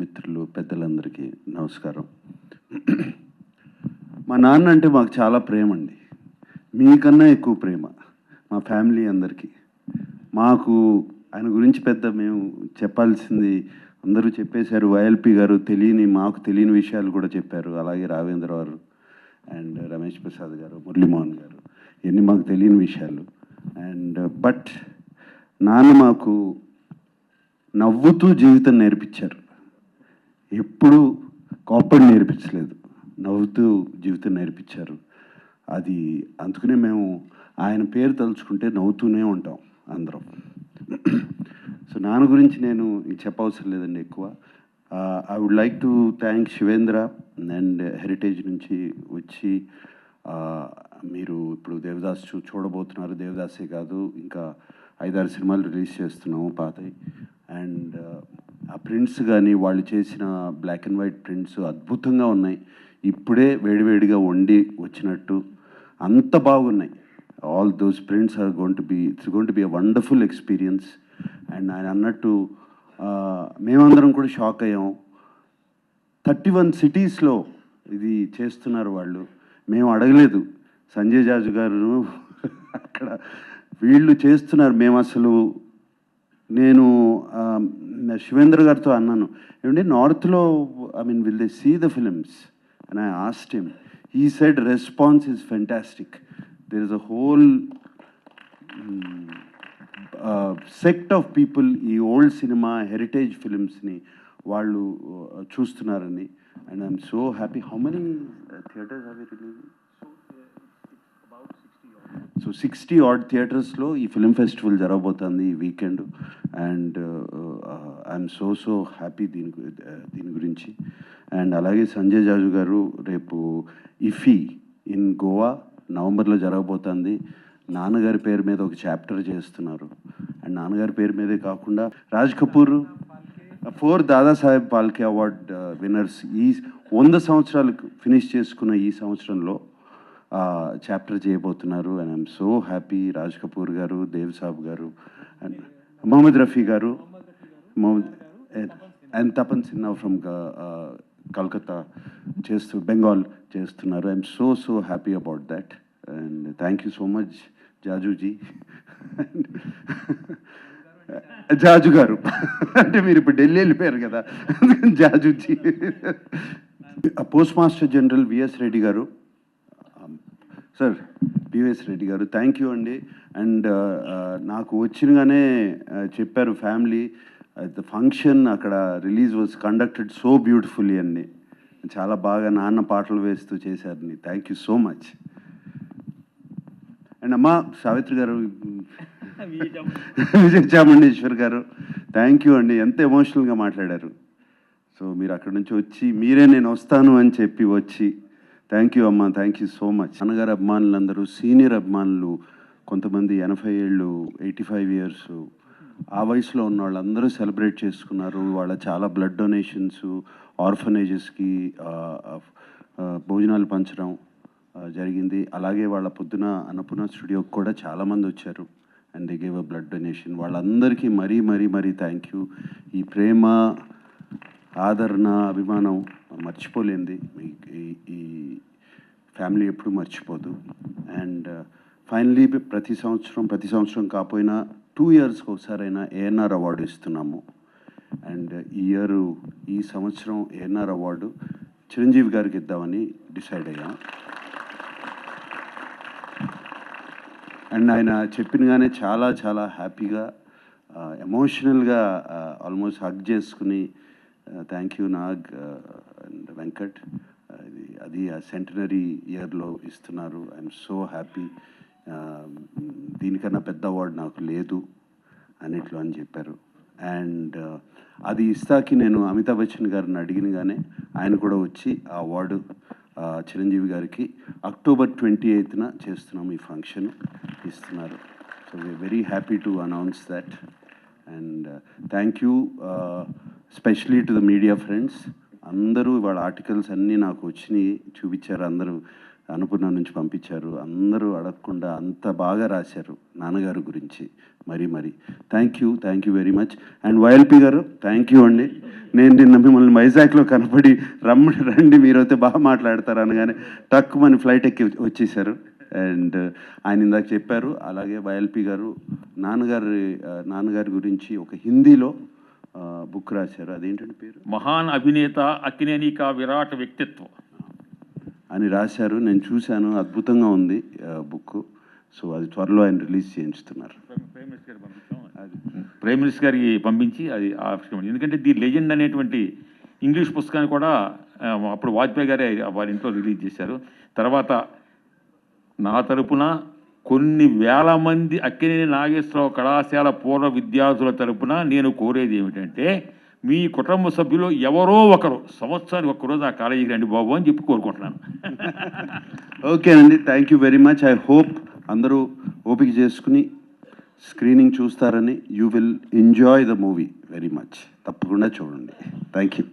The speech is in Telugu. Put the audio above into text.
మిత్రులు పెద్దలందరికీ నమస్కారం. మా నాన్న అంటే మాకు చాలా ప్రేమ అండి. మీకన్నా ఎక్కువ ప్రేమ మా ఫ్యామిలీ అందరికీ. మాకు ఆయన గురించి పెద్ద మేము చెప్పాల్సింది అందరూ చెప్పేశారు. వైఎల్పి గారు మాకు తెలియని విషయాలు కూడా చెప్పారు. అలాగే రావేంద్ర గారు అండ్ రమేష్ ప్రసాద్ గారు, మురళీమోహన్ గారు, ఇవన్నీ మాకు తెలియని విషయాలు. అండ్ బట్ నాన్న మాకు నవ్వుతూ జీవితం నేర్పించారు. ఎప్పుడు కోప్పడి నేర్పించలేదు, నవ్వుతూ జీవితం నేర్పించారు. అది అందుకనే మేము ఆయన పేరు తలుచుకుంటే నవ్వుతూనే ఉంటాం అందరం. సో నాన్న గురించి నేను చెప్పవసరం లేదండి ఎక్కువ. I would like to thank Shivendra and Heritage నుంచి వచ్చి మీరు ఇప్పుడు దేవదాస్ చూడబోతున్నారు. దేవదాసే కాదు, ఇంకా 5-6 సినిమాలు రిలీజ్ చేస్తున్నాము పాతవి. అండ్ ఆ ప్రింట్స్ కానీ వాళ్ళు చేసిన బ్లాక్ అండ్ వైట్ ప్రింట్స్ అద్భుతంగా ఉన్నాయి. ఇప్పుడే వేడివేడిగా వండి వచ్చినట్టు అంత బాగున్నాయి. All those prints are it's going to be a wonderful experience. And ఆయన అన్నట్టు మేమందరం కూడా షాక్ అయ్యాం. 31 సిటీస్లో ఇది చేస్తున్నారు వాళ్ళు. మేము అడగలేదు. సంజయ్ జాజు గారు అక్కడ వీళ్ళు చేస్తున్నారు. మేము అసలు నేను శివేంద్ర గారితో అన్నాను, ఏమంటే నార్త్లో will they see the films and I asked him. He said response is fantastic. There is a whole sect of people ఈ ఓల్డ్ సినిమా హెరిటేజ్ ఫిలిమ్స్ని వాళ్ళు చూస్తున్నారని. And I'm so happy. How many theatres have you release? So 60 odd థియేటర్స్లో ఈ ఫిల్మ్ ఫెస్టివల్ జరగబోతుంది ఈ weekend. And I'm so happy దీని గురించి. అండ్ అలాగే సంజయ్ జాజు గారు రేపు ఇఫీ ఇన్ గోవా నవంబర్లో జరగబోతుంది. నాన్నగారి పేరు మీద ఒక చాప్టర్ చేస్తున్నారు. అండ్ నాన్నగారి పేరు మీదే కాకుండా రాజ్ కపూర్ 4 దాదాసాహెబ్ ఫాల్కే అవార్డ్ విన్నర్స్ ఈ 100 సంవత్సరాలు ఫినిష్ చేసుకున్న ఈ సంవత్సరంలో చాప్టర్ చేయబోతున్నారు. And I'm so happy. Raj Kapoor గారు, దేవ్ సాబ్ గారు అండ్ మొహమ్మద్ రఫీ గారు అండ్ తపన్ సిన్హా ఫ్రమ్ కల్కత్తా బెంగాల్ చేస్తున్నారు. I'm so happy about that. And thank you so much Jajuji. Jaju గారు అంటే మీరు ఇప్పుడు ఢిల్లీ వెళ్ళిపోయారు కదా, Jajuji. Post master general VS Reddy గారు, సార్ పివిఎస్ రెడ్డి గారు, థ్యాంక్ యూ అండి. అండ్ నాకు వచ్చినగానే చెప్పారు ఫ్యామిలీ ద ఫంక్షన్ అక్కడ release was conducted so beautifully అండి. చాలా బాగా నాన్న పాటలు వేస్తూ చేశారని. Thank you so much. And అమ్మ సావిత్రి గారు, విజయ చాముండేశ్వర్ గారు, థ్యాంక్ యూ అండి. ఎంత ఎమోషనల్గా మాట్లాడారు. సో మీరు అక్కడి నుంచి వచ్చి మీరే నేను వస్తాను అని చెప్పి వచ్చి థ్యాంక్ యూ అమ్మ, థ్యాంక్ యూ సో మచ్. నాన్నగారు అభిమానులందరూ, సీనియర్ అభిమానులు, కొంతమంది 80 ఏళ్ళు, 85 ఇయర్స్ ఆ వయసులో ఉన్న వాళ్ళందరూ సెలబ్రేట్ చేసుకున్నారు. వాళ్ళ చాలా బ్లడ్ డొనేషన్స్, ఆర్ఫనేజెస్కి భోజనాలు పంచడం జరిగింది. అలాగే వాళ్ళ పొద్దున అన్నపూర్ణ స్టూడియోకి కూడా చాలామంది వచ్చారు and they gave a blood donation. వాళ్ళందరికీ మరీ థ్యాంక్ యూ. ఈ ప్రేమ, ఆదరణ, అభిమానం మర్చిపోలేంది. ఈ ఫ్యామిలీ ఎప్పుడు మర్చిపోదు. అండ్ ఫైనలీ ప్రతి సంవత్సరం కాకపోయినా 2 ఇయర్స్కి ఒకసారైనా ఏఎన్ఆర్ అవార్డు ఇస్తున్నాము. అండ్ ఈ సంవత్సరం ఏఎన్ఆర్ అవార్డు చిరంజీవి గారికి ఇద్దామని డిసైడ్ అయ్యాం. అండ్ ఆయన చెప్పినగానే చాలా హ్యాపీగా, ఎమోషనల్గా ఆల్మోస్ట్ హగ్ చేసుకుని thank you Nag and Venkat, అది ఆ సెంటనరీ ఇయర్లో ఇస్తున్నారు. I'm so happy. దీనికన్నా పెద్ద అవార్డు నాకు లేదు అన్నిట్లో అని చెప్పారు. అండ్ అది ఇస్తాకి నేను అమితాబ్ బచ్చన్ గారిని అడిగినగానే ఆయన కూడా వచ్చి ఆ అవార్డు చిరంజీవి గారికి అక్టోబర్ 28న చేస్తున్నాము ఈ ఫంక్షన్ ఇస్తున్నారు. So we are very happy to announce that. And thank you specially to the media friends. అందరూ వాళ్ళ ఆర్టికల్స్ అన్నీ నాకు వచ్చినాయి, చూపించారు. అందరూ అన్నపూర్ణ నుంచి పంపించారు. అందరూ అడగకుండా అంత బాగా రాశారు నాన్నగారు గురించి. మరి thank you very much. And YLP గారు థ్యాంక్ యూ అండి. నేను నిన్న మిమ్మల్ని వైజాగ్లో కనపడి రండి మీరైతే బాగా మాట్లాడతారు అనగానే టక్ మన ఫ్లైట్ ఎక్కి వచ్చేసారు. అండ్ ఆయన ఇందాక చెప్పారు. అలాగే వైఎల్పి గారు నాన్నగారి గురించి ఒక హిందీలో బుక్ రాశారు. అదేంటంటే పేరు మహాన్ అభినేత అక్కినేని కా విరాట్ వ్యక్తిత్వం అని రాశారు. నేను చూశాను, అద్భుతంగా ఉంది బుక్. సో అది త్వరలో ఆయన రిలీజ్ చేయించుతున్నారు. ప్రైమ్ మినిస్టర్ గారికి పంపించి అది ఆవిష్కరణ. ఎందుకంటే ది లెజెండ్ అనేటువంటి ఇంగ్లీష్ పుస్తకాన్ని కూడా అప్పుడు వాజ్పేయి గారే వారి ఇంట్లో రిలీజ్ చేశారు. తర్వాత నా తరపున కొన్ని వేల మంది అక్కినేని నాగేశ్వరరావు కళాశాల పూర్వ విద్యార్థుల తరపున నేను కోరేది ఏమిటంటే, మీ కుటుంబ సభ్యులు ఎవరో ఒకరు సంవత్సరానికి ఒక్కరోజు ఆ కాలేజీకి రండి బాబు అని చెప్పి కోరుకుంటున్నాను. ఓకేనండి, thank you very much. I hope అందరూ ఓపిక చేసుకుని స్క్రీనింగ్ చూస్తారని. You will enjoy the movie very much. తప్పకుండా చూడండి. Thank you.